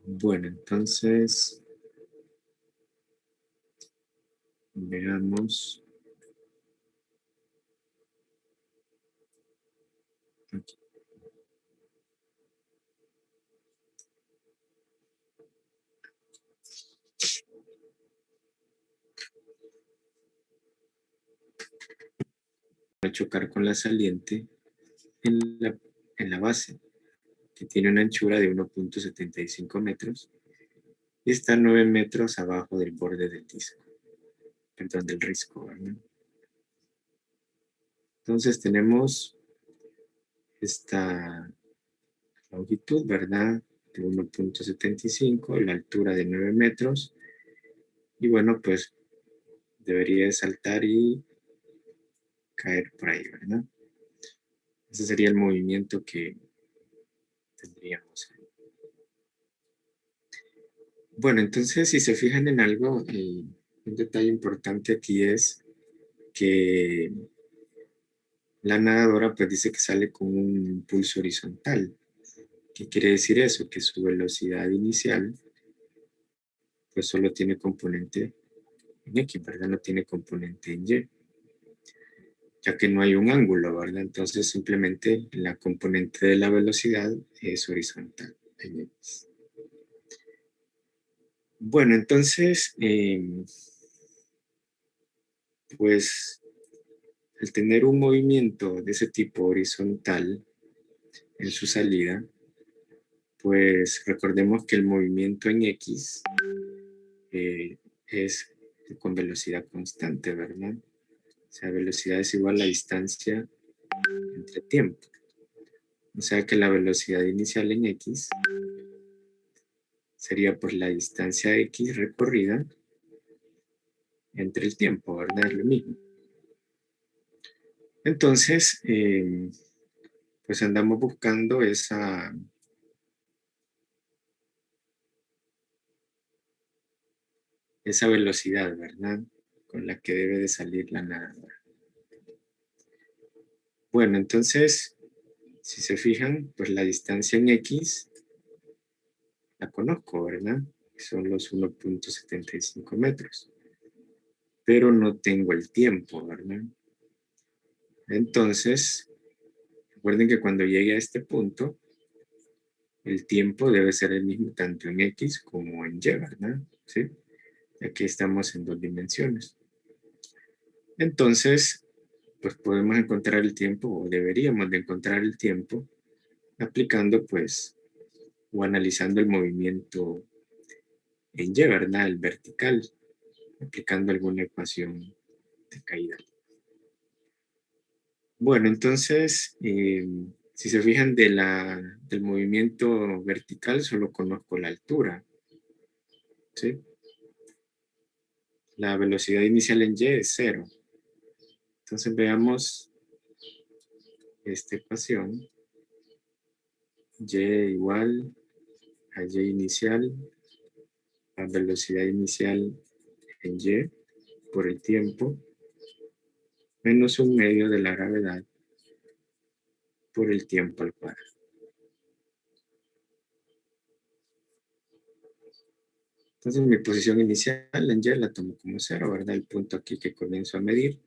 Bueno, entonces veamos. Aquí. Va a chocar con la saliente en la base, que tiene una anchura de 1.75 metros y está 9 metros abajo del borde del disco, perdón, del risco, ¿verdad? Entonces tenemos esta longitud, ¿verdad? De 1.75, la altura de 9 metros, y bueno, pues debería saltar y caer por ahí, ¿verdad? Ese sería el movimiento que tendríamos. Bueno, entonces si se fijan en algo, un detalle importante aquí es que la nadadora pues dice que sale con un impulso horizontal. ¿Qué quiere decir eso? Que su velocidad inicial pues solo tiene componente en X, ¿verdad? No tiene componente en Y, ya que no hay un ángulo, ¿verdad? Entonces simplemente la componente de la velocidad es horizontal en X. Bueno, entonces, pues al tener un movimiento de ese tipo horizontal en su salida, pues recordemos que el movimiento en X es con velocidad constante, ¿verdad? O sea, velocidad es igual a distancia entre tiempo. O sea que la velocidad inicial en X sería pues la distancia X recorrida entre el tiempo, ¿verdad? Es lo mismo. Entonces, pues andamos buscando esa velocidad, ¿verdad? Con la que debe de salir la nadadora. Bueno, entonces, si se fijan, pues la distancia en X la conozco, ¿verdad? Son los 1.75 metros. Pero no tengo el tiempo, ¿verdad? Entonces, recuerden que cuando llegue a este punto, el tiempo debe ser el mismo tanto en X como en Y, ¿verdad? ¿Sí? Aquí estamos en dos dimensiones. Entonces, pues podemos encontrar el tiempo, o deberíamos de encontrar el tiempo, aplicando pues, o analizando el movimiento en Y, ¿verdad? El vertical, aplicando alguna ecuación de caída. Bueno, entonces, si se fijan del movimiento vertical, solo conozco la altura, ¿sí? La velocidad inicial en Y es 0. Entonces veamos esta ecuación. Y igual a Y inicial, la velocidad inicial en Y por el tiempo, menos un medio de la gravedad por el tiempo al cuadrado. Entonces mi posición inicial en Y la tomo como 0, ¿verdad? El punto aquí que comienzo a medir.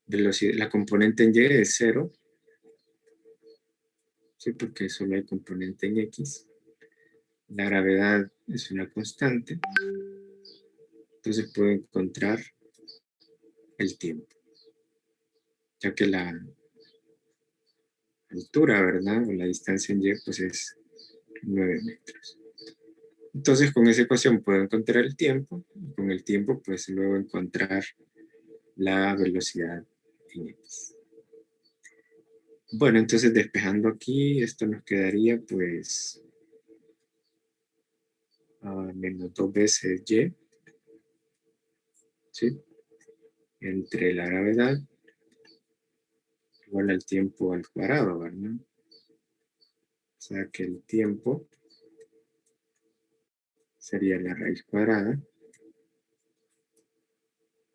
Velocidad, la componente en Y es 0, ¿sí? Porque solo hay componente en X. La gravedad es una constante. Entonces puedo encontrar el tiempo, ya que la altura, ¿verdad? O la distancia en Y pues es 9 metros. Entonces con esa ecuación puedo encontrar el tiempo, y con el tiempo pues luego encontrar la velocidad en X. Bueno, entonces despejando aquí, esto nos quedaría pues menos 2 veces Y, ¿sí? Entre la gravedad igual al tiempo al cuadrado, ¿verdad? O sea que el tiempo sería la raíz cuadrada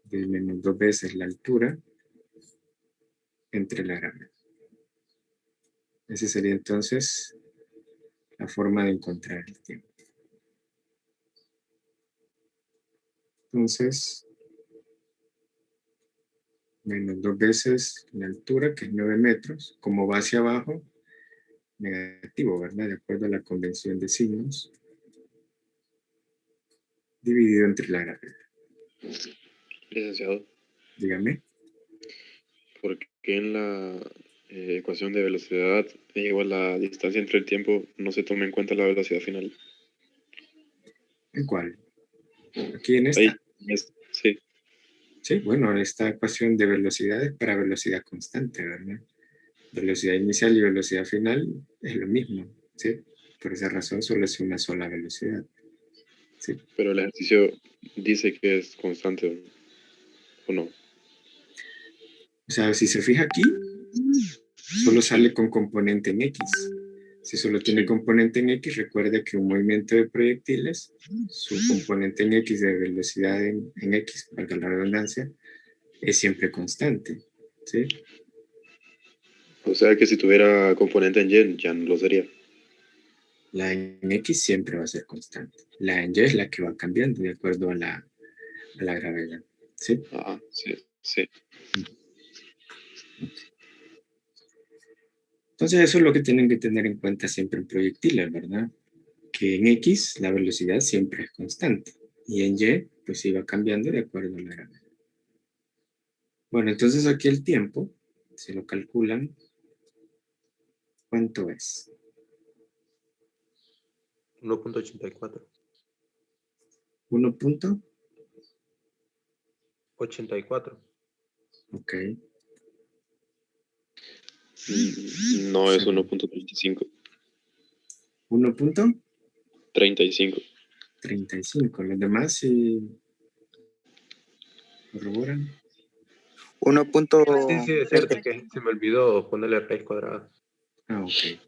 de menos 2 veces la altura entre la gravedad. Esa sería entonces la forma de encontrar el tiempo. Entonces, menos 2 veces la altura, que es 9 metros, como va hacia abajo, negativo, ¿verdad? De acuerdo a la convención de signos, dividido entre la gravedad. Licenciado, Dígame. ¿por qué en la ecuación de velocidad es igual a la distancia entre el tiempo no se toma en cuenta la velocidad final? ¿En cuál? Aquí en Ahí, esta. sí, Sí, bueno, esta ecuación de velocidad es para velocidad constante, ¿verdad? Velocidad inicial y velocidad final es lo mismo, ¿sí? Por esa razón solo es una sola velocidad, ¿sí? pero el ejercicio dice que es constante, ¿o no? O sea, si se fija aquí, solo Sí, sale con componente en X. Si solo tiene sí. componente en X, recuerde que un movimiento de proyectiles, su componente en X de velocidad en X, valga la redundancia, es siempre constante, ¿sí? O sea que si tuviera componente en Y, ya no lo sería. La en X siempre va a ser constante. La en Y es la que va cambiando de acuerdo a la gravedad, ¿sí? Ah, sí, sí. Entonces eso es lo que tienen que tener en cuenta siempre en proyectiles, ¿verdad? Que en X la velocidad siempre es constante y en Y pues iba cambiando de acuerdo a la gravedad. Bueno, entonces aquí el tiempo, si lo calculan, ¿cuánto es? 1.84. 1 punto, 84. ok, No es segundo. 1.35. 1.35. 35. Los demás si corroboran. Sí, sí, es cierto que se me olvidó ponerle raíz cuadrada. Ah, ok,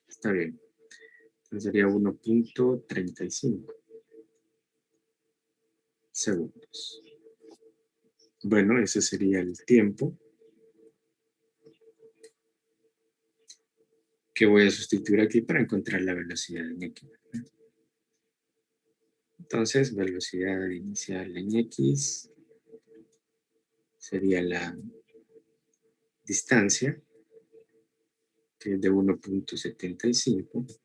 está bien. Entonces sería 1.35 segundos. Bueno, ese sería el tiempo que voy a sustituir aquí para encontrar la velocidad en X. Entonces, velocidad inicial en X sería la distancia, que es de 1.75,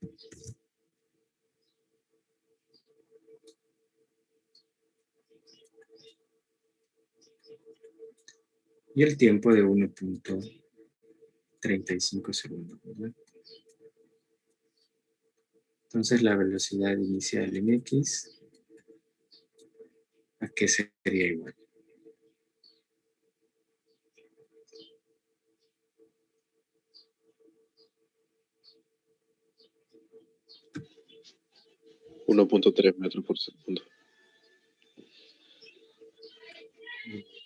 y el tiempo de 1.35 segundos, ¿verdad? Entonces, la velocidad inicial en X, ¿a qué sería igual? 1.3 metros por segundo.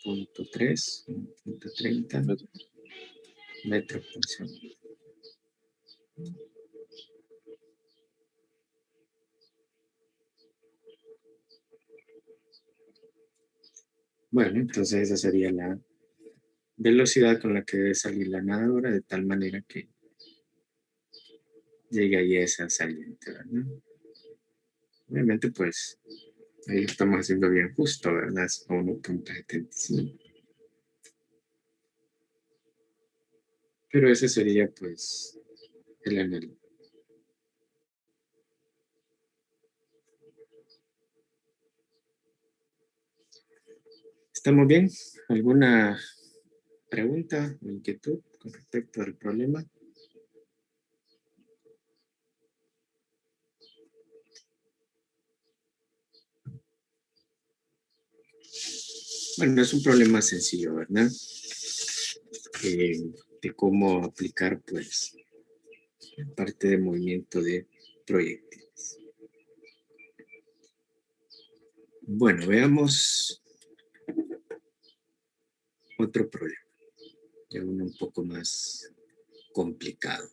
1.3, 1.30 Metro. metros por segundo. Bueno, entonces esa sería la velocidad con la que debe salir la nadadora, de tal manera que llegue ahí a esa saliente, ¿verdad? Obviamente, pues, ahí lo estamos haciendo bien justo, ¿verdad? Es a 1.75. Pero ese sería, pues, el anhelo. ¿Estamos bien? ¿Alguna pregunta o inquietud con respecto al problema? Bueno, es un problema sencillo, ¿verdad? De cómo aplicar, pues, parte de movimiento de proyectiles. Bueno, veamos otro problema, ya uno un poco más complicado.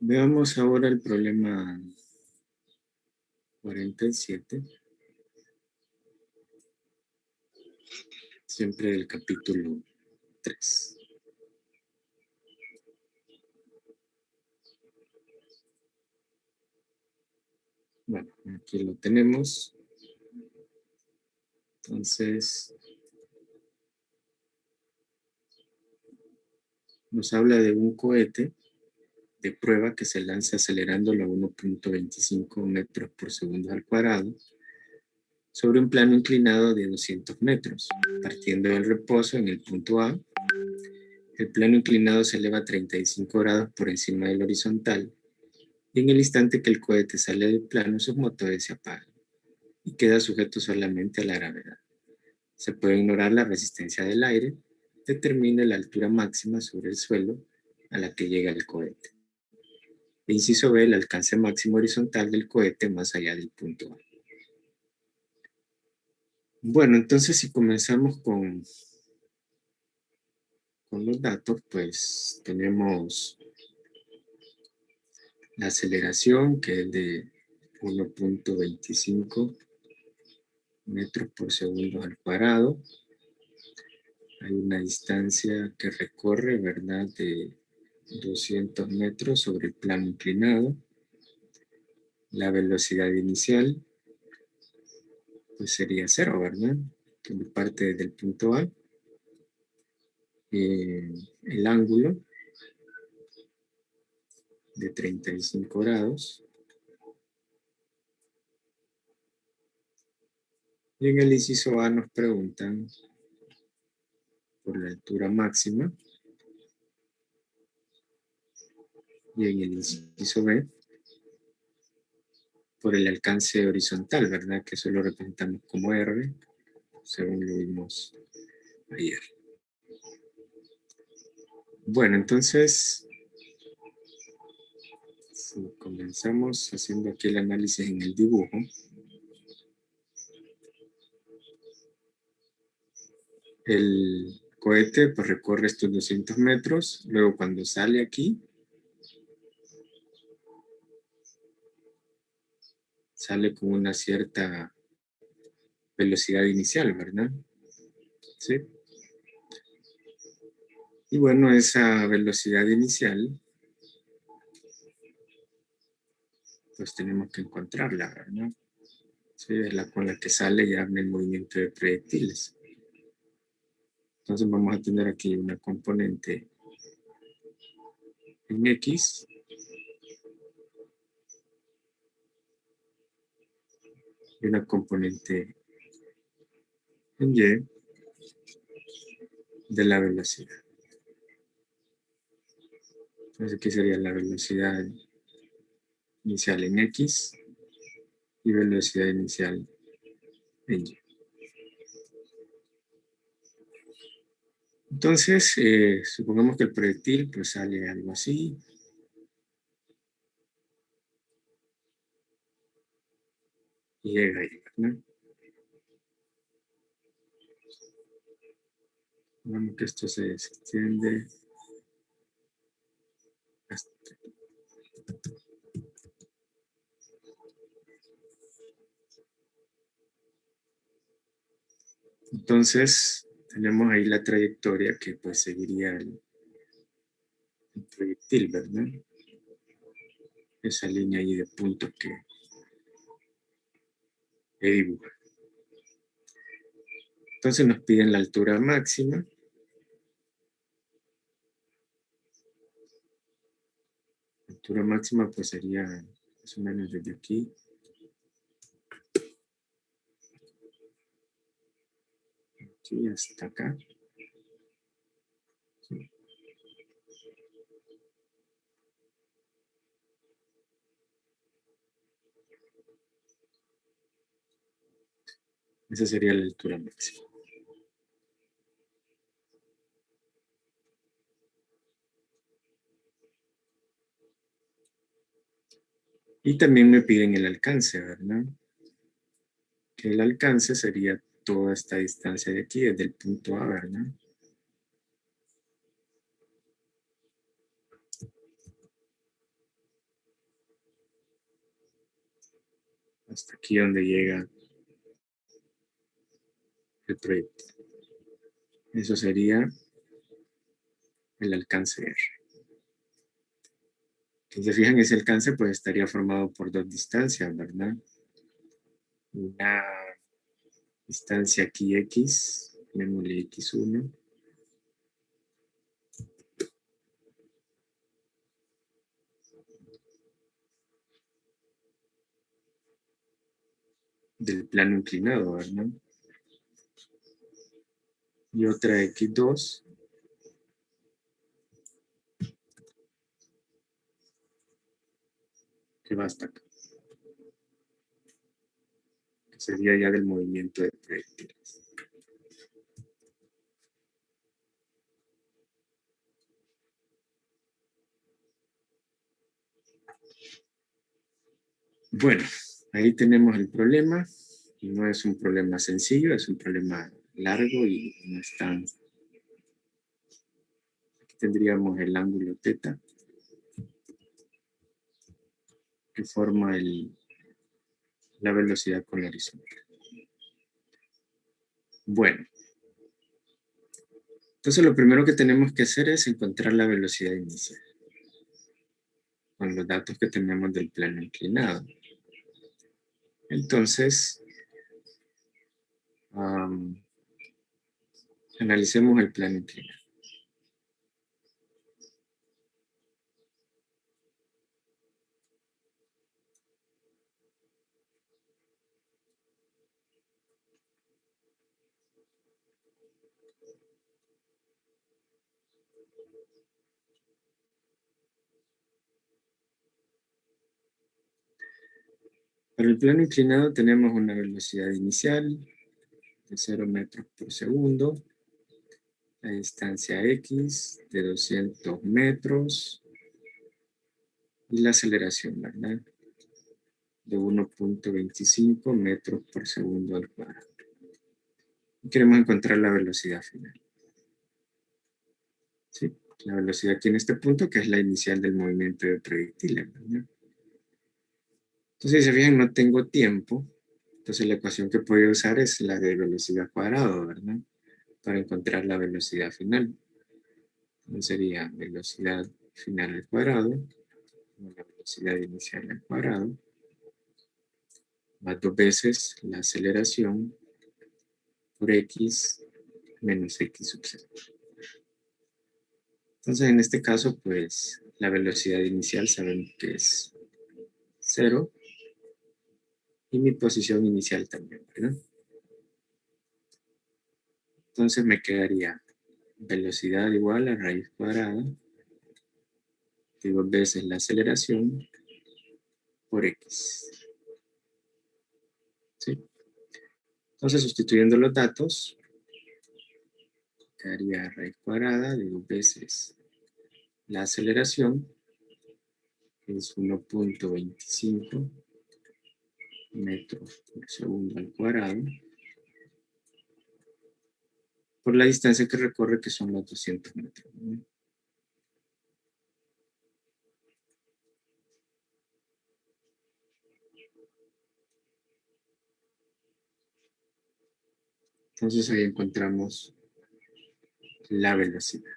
Veamos ahora el problema 47. Siempre del capítulo 3. Bueno, aquí lo tenemos. Entonces, nos habla de un cohete de prueba que se lanza acelerándolo a 1.25 metros por segundo al cuadrado sobre un plano inclinado de 200 metros. Partiendo del reposo en el punto A, el plano inclinado se eleva 35 grados por encima del horizontal y en el instante que el cohete sale del plano, sus motores se apagan y queda sujeto solamente a la gravedad. Se puede ignorar la resistencia del aire, determine la altura máxima sobre el suelo a la que llega el cohete. E inciso B, el alcance máximo horizontal del cohete más allá del punto A. Bueno, entonces si comenzamos con los datos, pues tenemos la aceleración, que es de 1.25 metros por segundo al cuadrado. Hay una distancia que recorre, ¿verdad?, de 200 metros sobre el plano inclinado. La velocidad inicial, pues sería 0, ¿verdad?, que parte desde el punto A. El ángulo de 35 grados. Y en el inciso A nos preguntan por la altura máxima. Y en el inciso B, por el alcance horizontal, ¿verdad?, que eso lo representamos como R, según lo vimos ayer. Bueno, entonces, si comenzamos haciendo aquí el análisis en el dibujo, el cohete pues recorre estos 200 metros, luego cuando sale aquí, sale con una cierta velocidad inicial, ¿verdad? ¿Sí? Y bueno, esa velocidad inicial, pues tenemos que encontrarla, ¿verdad? Sí, es la con la que sale ya en el movimiento de proyectiles. Entonces vamos a tener aquí una componente en X y una componente en Y de la velocidad. Entonces aquí sería la velocidad inicial en X y velocidad inicial en Y. Entonces, supongamos que el proyectil pues sale algo así. Y llega ahí, ¿verdad? Vemos que esto se extiende hasta. Entonces, tenemos ahí la trayectoria que pues seguiría el proyectil, ¿verdad? Esa línea ahí de puntos que dibuja. Entonces nos piden la altura máxima. La altura máxima pues sería más o menos desde aquí. Aquí hasta acá. Sí. Esa sería la altura máxima. Y también me piden el alcance, ¿verdad? Que el alcance sería toda esta distancia de aquí, desde el punto A, ¿verdad? Hasta aquí donde llega el proyectil. Eso sería el alcance R. Si se fijan, ese alcance pues estaría formado por dos distancias, ¿verdad? Una distancia aquí X, llamémosle X1. Del plano inclinado, ¿verdad? Y otra X2. Que va hasta acá. Que sería ya del movimiento de proyectiles. Bueno, ahí tenemos el problema. No es un problema sencillo, es un problema largo y no es tan... Aquí tendríamos el ángulo θ que forma la velocidad con el horizonte. Bueno, entonces lo primero que tenemos que hacer es encontrar la velocidad inicial con los datos que tenemos del plano inclinado. Entonces, analicemos el plano inclinado. Para el plano inclinado tenemos una velocidad inicial de 0 metros por segundo, la distancia X de 200 metros y la aceleración, ¿verdad? De 1.25 metros por segundo al cuadrado. Y queremos encontrar la velocidad final. ¿Sí? La velocidad aquí en este punto, que es la inicial del movimiento de proyectiles, ¿verdad? Entonces, si se fijan, no tengo tiempo. Entonces, la ecuación que puedo usar es la de velocidad cuadrado, ¿verdad? Para encontrar la velocidad final. Entonces, sería velocidad final al cuadrado, la velocidad inicial al cuadrado, más 2 veces la aceleración por X menos X sub 0. Entonces, en este caso, pues, la velocidad inicial sabemos que es 0. Y mi posición inicial también, ¿verdad? Entonces me quedaría velocidad igual a raíz cuadrada de 2 veces la aceleración por X. ¿Sí? Entonces, sustituyendo los datos, quedaría raíz cuadrada de 2 veces la aceleración, que es 1.25 metros por segundo al cuadrado, por la distancia que recorre, que son los 200 metros, ¿no? Entonces ahí encontramos la velocidad.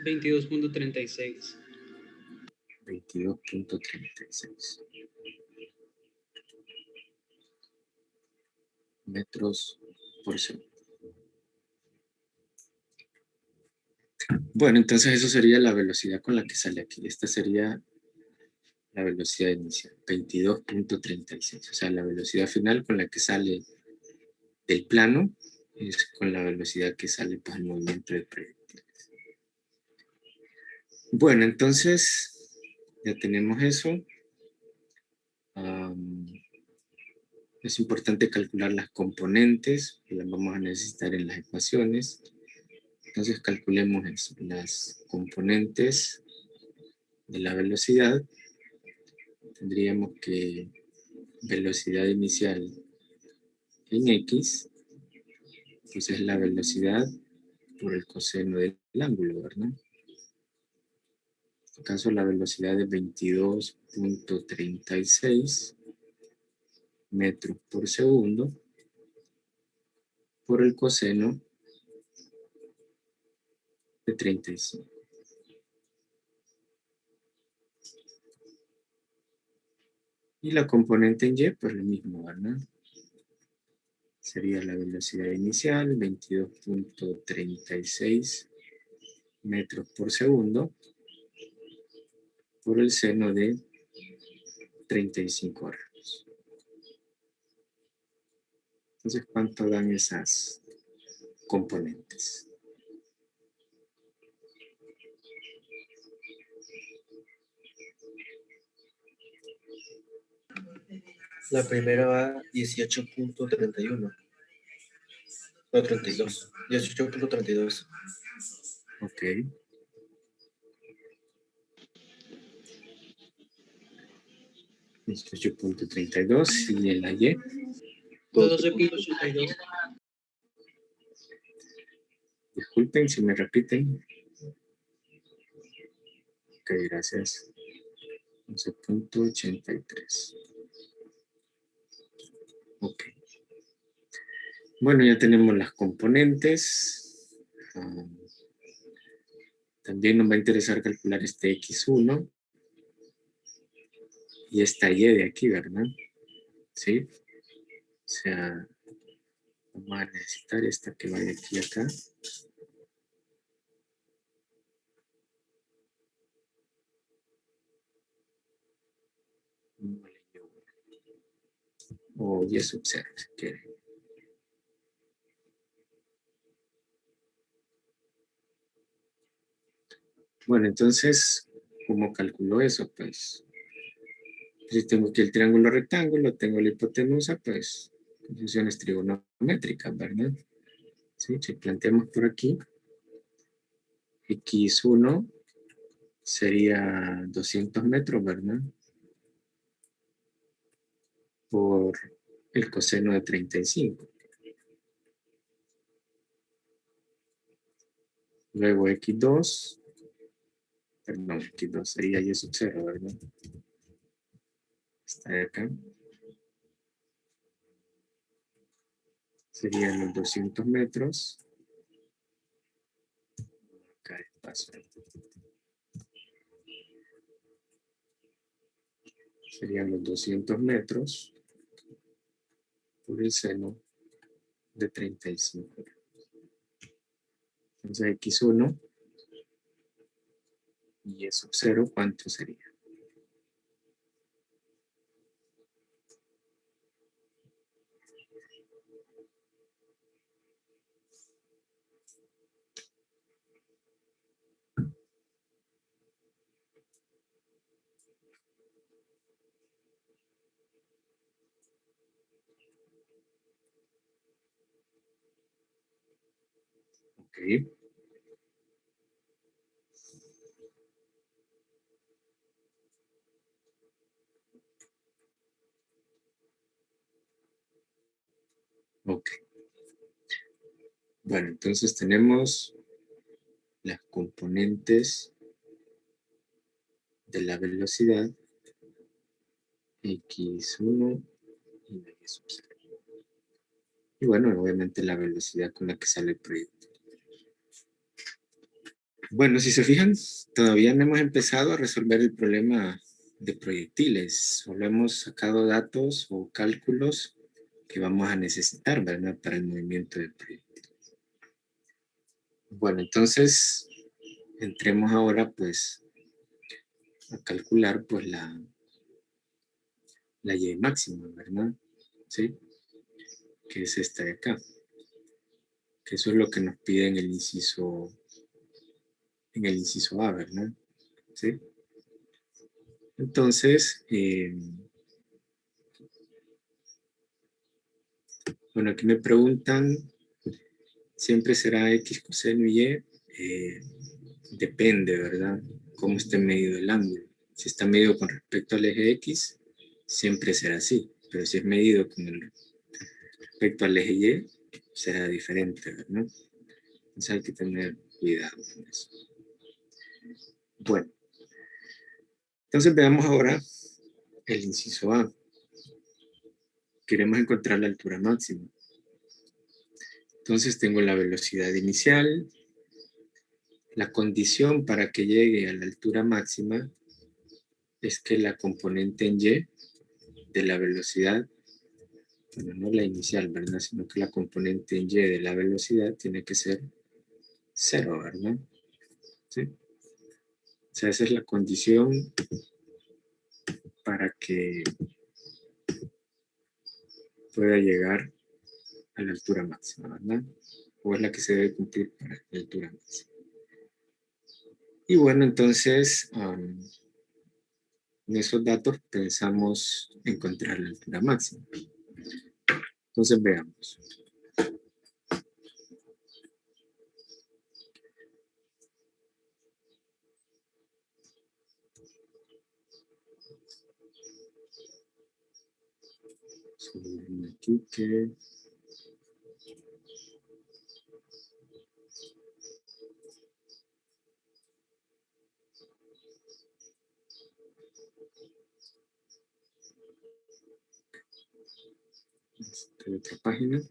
$22.36. 22.36 metros por segundo. Bueno, entonces eso sería la velocidad con la que sale aquí. Esta sería la velocidad inicial, 22.36. O sea, la velocidad final con la que sale del plano es con la velocidad que sale para el movimiento del proyectil. Bueno, entonces Ya tenemos eso. Es importante calcular las componentes, que las vamos a necesitar en las ecuaciones. Entonces calculemos eso, las componentes de la velocidad. Tendríamos que velocidad inicial en X, pues es la velocidad por el coseno del ángulo, ¿verdad? En este caso la velocidad es 22.36 metros por segundo por el coseno de 35. Y la componente en Y, pues lo mismo, ¿verdad? Sería la velocidad inicial, 22.36 metros por segundo, por el seno de 35 grados. Entonces, ¿cuánto dan esas componentes? La primera va 18.31. No, 32. 18.32. Ok. $18.32 y en la Y, 12.82. disculpen si me repiten. Ok, gracias. 11.83. Ok. Bueno, ya tenemos las componentes. También nos va a interesar calcular este X1 y esta Y de aquí, ¿verdad? ¿Sí? O sea, vamos a necesitar esta que va de aquí a acá. O Y sub 0, si quieren. Bueno, entonces, ¿cómo calculo eso? Pues, si tengo aquí el triángulo rectángulo, tengo la hipotenusa, pues, funciones trigonométricas, ¿verdad? ¿Sí? Si planteamos por aquí, X1 sería 200 metros, ¿verdad? Por el coseno de 35. Luego X2, perdón, X2 sería Y sub 0, ¿verdad? Está de acá. Serían los 200 metros. Acá espacio. Serían los 200 metros por el seno de 35. Entonces X1 y Y sub 0, ¿cuánto sería? Ok. Ok. Bueno, entonces tenemos las componentes de la velocidad X1 y la Y sub 0. Y bueno, obviamente la velocidad con la que sale el proyectil. Bueno, si se fijan, todavía no hemos empezado a resolver el problema de proyectiles. Solo hemos sacado datos o cálculos que vamos a necesitar, ¿verdad? Para el movimiento del proyectil. Bueno, entonces, entremos ahora, pues, a calcular, pues, la Y máxima, ¿verdad? ¿Sí? Que es esta de acá. Que eso es lo que nos pide en el inciso A, ¿verdad? ¿Sí? Entonces, bueno, aquí me preguntan, ¿siempre será X coseno Y? Depende, ¿verdad? Cómo esté medido el ángulo. Si está medido con respecto al eje X, siempre será así. Pero si es medido con respecto al eje Y, será diferente, ¿verdad? Entonces hay que tener cuidado con eso. Bueno, entonces veamos ahora el inciso A. Queremos encontrar la altura máxima. Entonces tengo la velocidad inicial. La condición para que llegue a la altura máxima es que la componente en Y de la velocidad, bueno, no la inicial, ¿verdad? Sino que la componente en Y de la velocidad tiene que ser 0, ¿verdad? ¿Sí? O sea, esa es la condición para que pueda llegar a la altura máxima, ¿verdad? O es la que se debe cumplir para la altura máxima. Y bueno, entonces, en esos datos pensamos encontrar la altura máxima. Entonces veamos. Subirme aquí que esta otra página.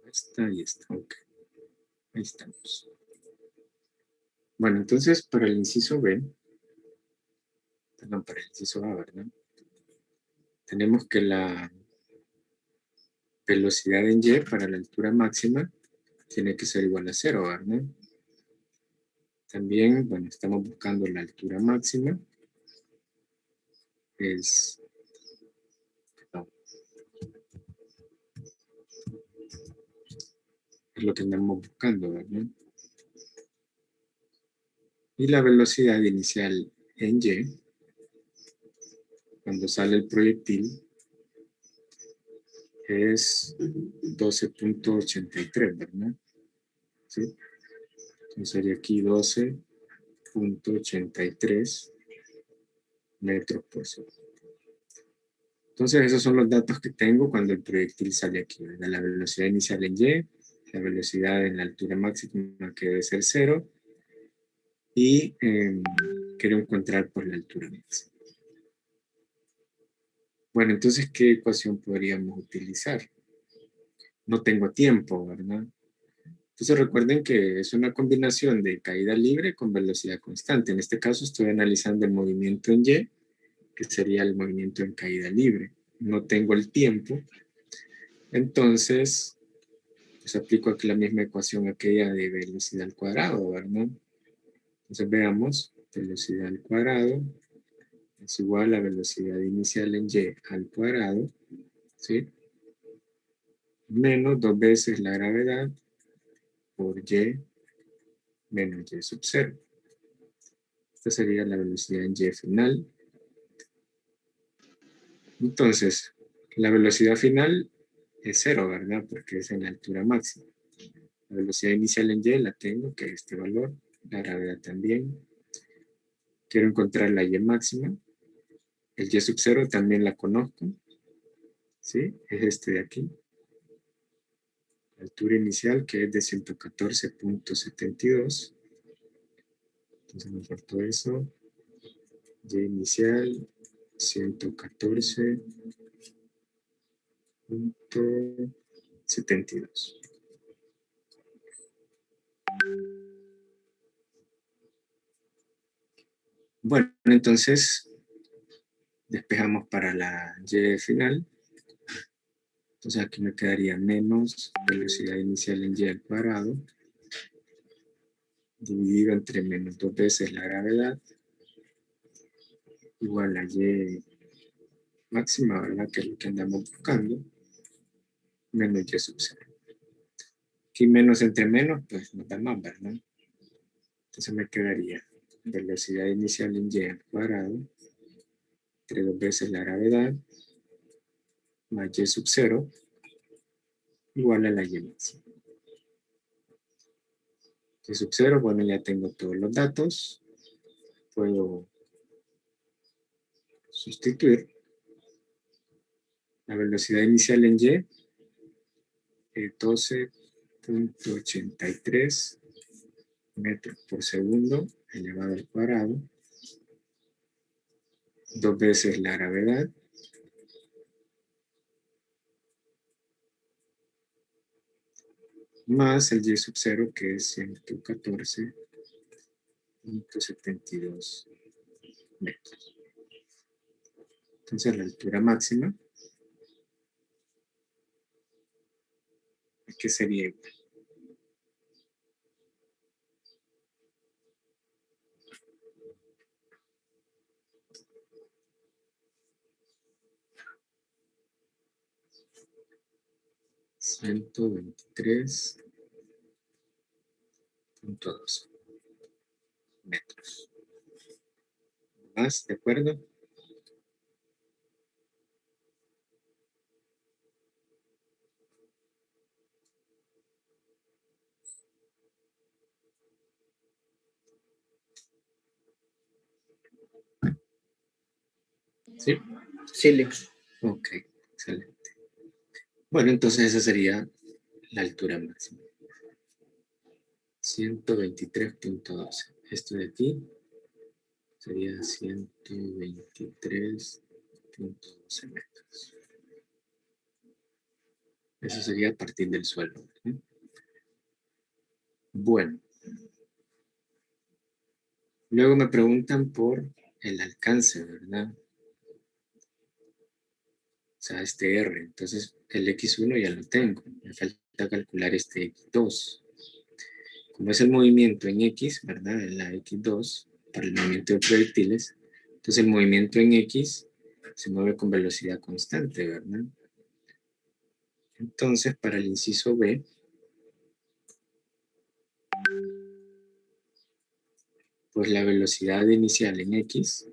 Esta y esta, ok. Ahí estamos. Bueno, entonces para el inciso B, perdón, para el inciso A, ¿verdad? Tenemos que la velocidad en Y para la altura máxima tiene que ser igual a 0, ¿verdad? También, bueno, estamos buscando la altura máxima. Es, no, es lo que andamos buscando, ¿verdad? Y la velocidad inicial en Y, cuando sale el proyectil, es 12.83, ¿verdad? ¿Sí? Entonces sería aquí 12.83 metros por segundo. Entonces esos son los datos que tengo cuando el proyectil sale aquí, ¿verdad? La velocidad inicial en Y, la velocidad en la altura máxima que debe ser 0 y quiero encontrar por la altura máxima. Bueno, entonces, ¿qué ecuación podríamos utilizar? No tengo tiempo, ¿verdad? Entonces recuerden que es una combinación de caída libre con velocidad constante. En este caso estoy analizando el movimiento en Y, que sería el movimiento en caída libre. No tengo el tiempo. Entonces, pues aplico aquí la misma ecuación aquella de velocidad al cuadrado, ¿verdad? Entonces veamos, velocidad al cuadrado es igual a velocidad inicial en Y al cuadrado, ¿sí? Menos 2 veces la gravedad por Y menos Y sub 0. Esta sería la velocidad en Y final. Entonces, la velocidad final es 0, ¿verdad? Porque es en la altura máxima. La velocidad inicial en Y la tengo, que es este valor. La gravedad también. Quiero encontrar la Y máxima. El Y sub 0 también la conozco. ¿Sí? Es este de aquí. La altura inicial, que es de 114.72. Entonces me faltó eso. Y inicial, 114.72. Bueno, entonces despejamos para la Y final. Entonces aquí me quedaría menos velocidad inicial en Y al cuadrado, dividido entre menos 2 veces la gravedad, igual a Y máxima, ¿verdad? Que es lo que andamos buscando, menos Y sub 0. Aquí menos entre menos, pues nos da más, ¿verdad? Entonces me quedaría velocidad inicial en y al cuadrado, entre 2 veces la gravedad, más y sub 0, igual a la y máxima. Y sub 0, bueno, ya tengo todos los datos. Puedo sustituir la velocidad inicial en y, 12.83 metros por segundo elevado al cuadrado, 2 veces la gravedad, más el y sub 0, que es 114.72 metros. Entonces la altura máxima, que sería igual. $123.2 metros. ¿Más? ¿De acuerdo? ¿Sí? Sí, Lex. Ok, excelente. Bueno, entonces esa sería la altura máxima. 123.12. Esto de aquí sería 123.12 metros. Eso sería a partir del suelo. ¿Sí? Bueno. Luego me preguntan por el alcance, ¿verdad? O sea, este R. Entonces, el X1 ya lo tengo. Me falta calcular este X2. Como es el movimiento en X, ¿verdad? En la X2, para el movimiento de proyectiles. Entonces, el movimiento en X se mueve con velocidad constante, ¿verdad? Entonces, para el inciso B, pues la velocidad inicial en X,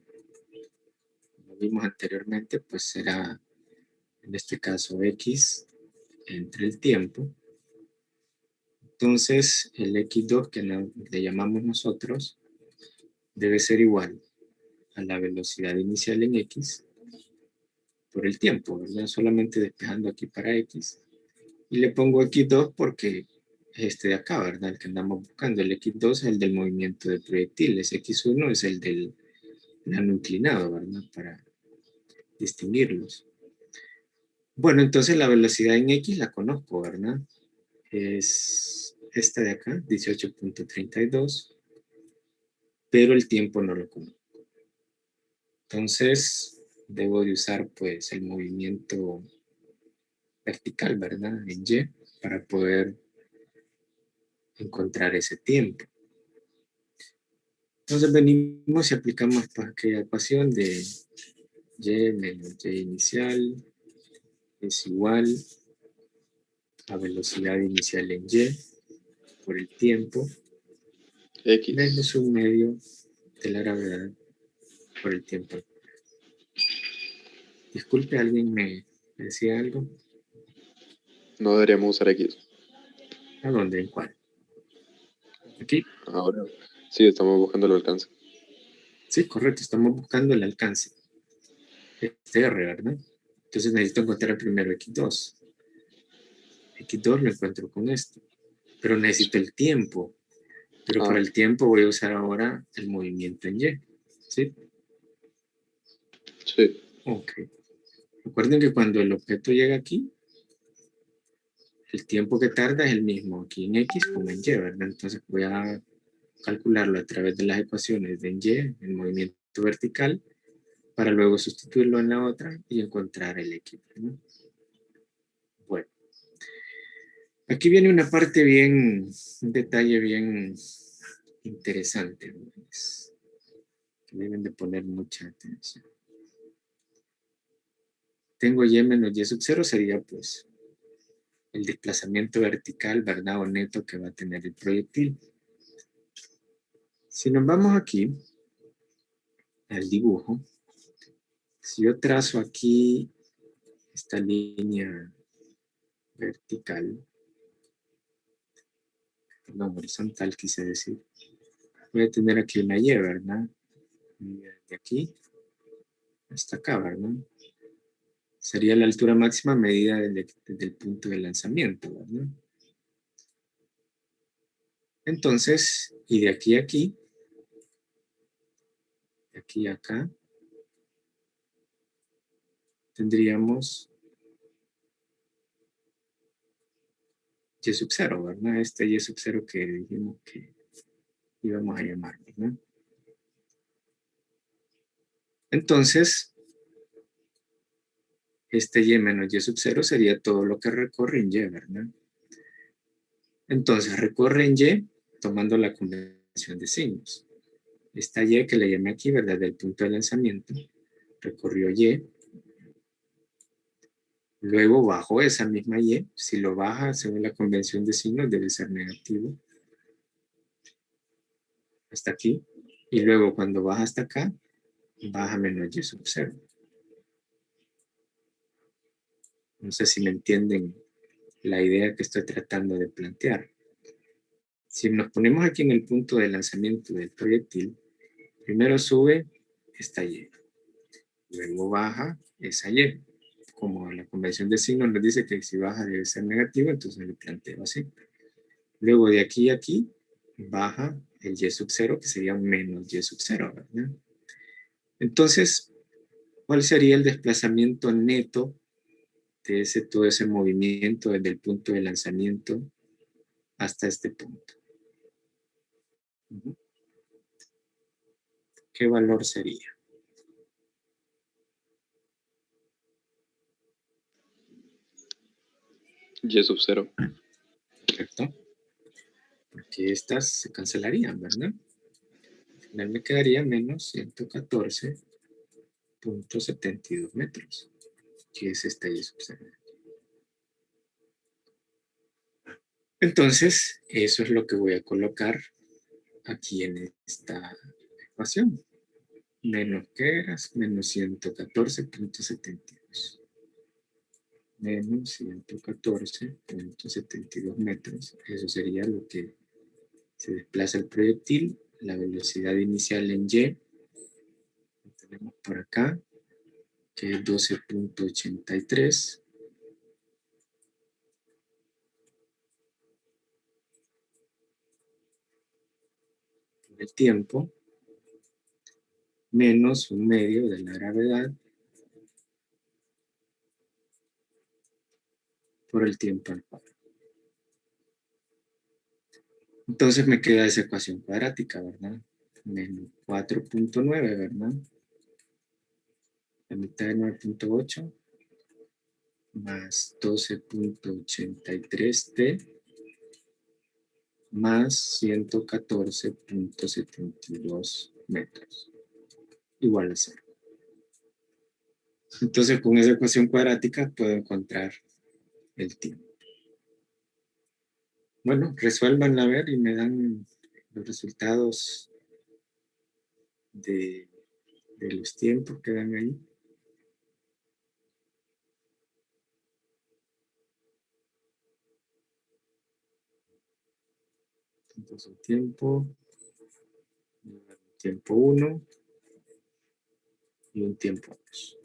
como vimos anteriormente, pues será, en este caso, X entre el tiempo. Entonces, el X2 que le llamamos nosotros debe ser igual a la velocidad inicial en X por el tiempo, ¿verdad? Solamente despejando aquí para X. Y le pongo X2 porque es este de acá, ¿verdad? El que andamos buscando. El X2 es el del movimiento de proyectiles. X1 es el del plano inclinado, ¿verdad? Para distinguirlos. Bueno, entonces la velocidad en X la conozco, ¿verdad? Es esta de acá, 18.32. Pero el tiempo no lo conozco. Entonces, debo de usar pues el movimiento vertical, ¿verdad? En Y, para poder encontrar ese tiempo. Entonces venimos y aplicamos pues, aquella ecuación de Y menos Y inicial es igual a velocidad inicial en Y por el tiempo X. menos un medio de la gravedad por el tiempo. Disculpe, ¿alguien me decía algo? No deberíamos usar X. ¿A dónde? ¿En cuál? Aquí. Ahora sí, estamos buscando el alcance. Sí, correcto, estamos buscando el alcance. Este R, ¿verdad? Entonces necesito encontrar primero X2. X2 lo encuentro con esto. Pero necesito el tiempo. Pero para el tiempo voy a usar ahora el movimiento en Y. ¿Sí? Sí. Ok. Recuerden que cuando el objeto llega aquí, el tiempo que tarda es el mismo aquí en X como en Y, ¿verdad? Entonces voy a calcularlo a través de las ecuaciones de en Y, el movimiento vertical, para luego sustituirlo en la otra y encontrar el X, ¿no? Bueno. Aquí viene una parte bien, un detalle bien interesante, ¿no? Que deben de poner mucha atención. Tengo Y menos Y sub 0, sería pues el desplazamiento vertical, ¿verdad? O neto que va a tener el proyectil. Si nos vamos aquí al dibujo, si yo trazo aquí esta línea vertical, perdón, horizontal quise decir, voy a tener aquí una Y, ¿verdad? De aquí hasta acá, ¿verdad? Sería la altura máxima medida desde el punto de lanzamiento, ¿verdad? Entonces, y de aquí a aquí, de aquí a acá, tendríamos Y sub 0, ¿verdad? Este Y sub 0 que dijimos que íbamos a llamar, ¿verdad? Entonces, este Y menos Y sub 0 sería todo lo que recorre en Y, ¿verdad? Entonces, recorre en Y tomando la convención de signos. Esta Y que le llamé aquí, ¿verdad? Del punto de lanzamiento, recorrió Y. Luego bajó esa misma Y. Si lo baja según la convención de signos, debe ser negativo. Hasta aquí. Y luego cuando baja hasta acá, baja menos Y sub 0. No sé si me entienden la idea que estoy tratando de plantear. Si nos ponemos aquí en el punto de lanzamiento del proyectil, primero sube esta Y, luego baja esa Y. Como la convención de signos nos dice que si baja debe ser negativo, entonces lo planteo así. Luego de aquí a aquí, baja el Y sub 0, que sería un menos Y sub 0, ¿verdad? Entonces, ¿cuál sería el desplazamiento neto de todo ese movimiento desde el punto de lanzamiento hasta este punto? ¿Qué valor sería? Y sub 0. ¿Correcto? Porque estas se cancelarían, ¿verdad? Al final me quedaría menos 114.72 metros, que es esta Y sub 0. Entonces, eso es lo que voy a colocar aquí en esta ecuación. Menos, ¿qué eras? Menos 114.72. Menos 114.72 metros. Eso sería lo que se desplaza el proyectil. La velocidad inicial en Y. Lo tenemos por acá, que es 12.83. El tiempo menos un medio de la gravedad por el tiempo al cuadrado. Entonces me queda esa ecuación cuadrática, ¿verdad? Menos 4.9, ¿verdad? La mitad de 9.8 más 12.83t más 114.72 metros. Igual a 0. Entonces con esa ecuación cuadrática puedo encontrar el tiempo. Bueno, resuélvanla a ver y me dan los resultados de los tiempos que dan ahí. Entonces un tiempo 1 y un tiempo 2.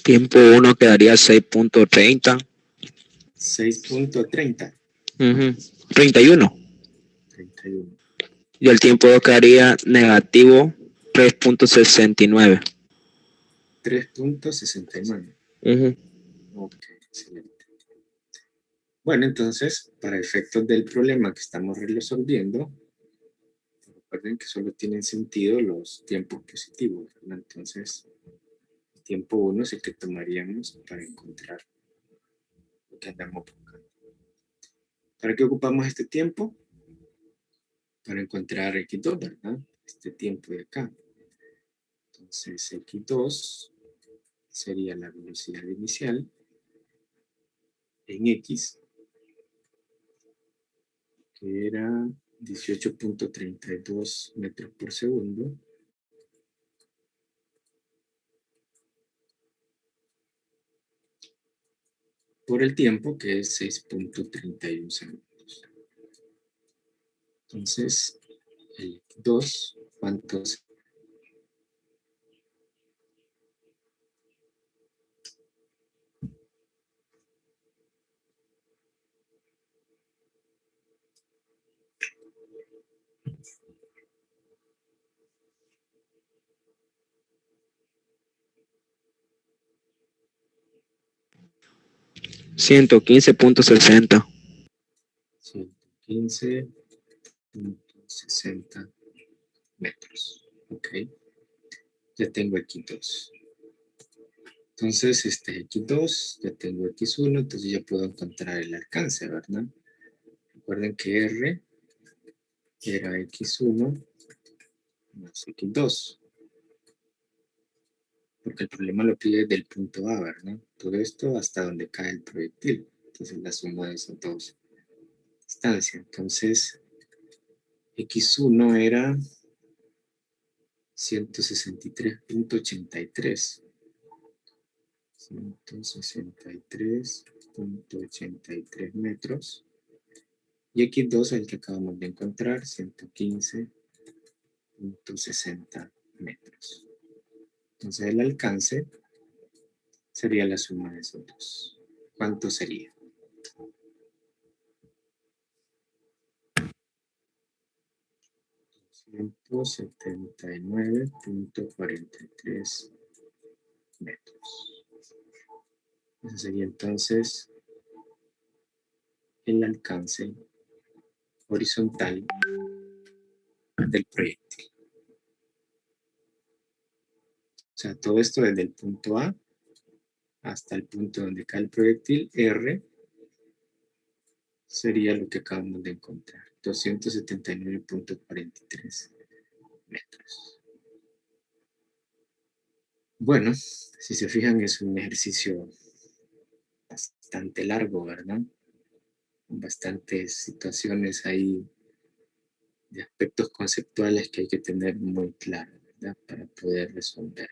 Tiempo 1 quedaría 6.30. 6.30. 31. 31. Y el tiempo 2 quedaría negativo 3.69. 3.69. Ok, excelente. Bueno, entonces, para efectos del problema que estamos resolviendo, recuerden que solo tienen sentido los tiempos positivos, ¿verdad? Entonces, el tiempo 1 es el que tomaríamos para encontrar lo que andamos buscando. ¿Para qué ocupamos este tiempo? Para encontrar X2, ¿verdad? Este tiempo de acá. Entonces, X2 sería la velocidad inicial en X, que era 18.32 metros por segundo, por el tiempo, que es 6.31 segundos. Entonces, el 2, ¿cuánto es? $115.60. 115.60 metros. Ok. Ya tengo X2. Entonces, X2, ya tengo X1, entonces ya puedo encontrar el alcance, ¿verdad? Recuerden que R era X1 más X2. Porque el problema lo pide del punto A, ¿verdad? Todo esto hasta donde cae el proyectil. Entonces la suma de esas dos distancias. Entonces, X1 era 163.83. 163.83 metros. Y X2 es el que acabamos de encontrar, 115.60 metros. Entonces el alcance sería la suma de esos dos. ¿Cuánto sería? $179.43 metros. Ese sería entonces el alcance horizontal del proyectil. O sea, todo esto desde el punto A hasta el punto donde cae el proyectil, R, sería lo que acabamos de encontrar, 279.43 metros. Bueno, si se fijan es un ejercicio bastante largo, ¿verdad? Bastantes situaciones ahí de aspectos conceptuales que hay que tener muy claros, ¿verdad? Para poder resolver.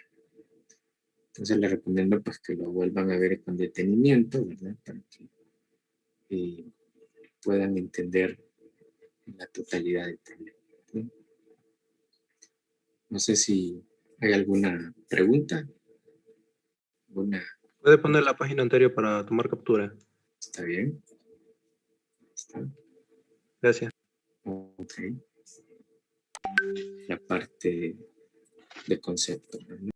Entonces les recomiendo pues que lo vuelvan a ver con detenimiento, ¿verdad? Para que puedan entender la totalidad del problema, ¿sí? No sé si hay alguna pregunta. ¿Puede poner la página anterior para tomar captura? ¿Está bien? ¿Está? Gracias. Ok. La parte de concepto, ¿no?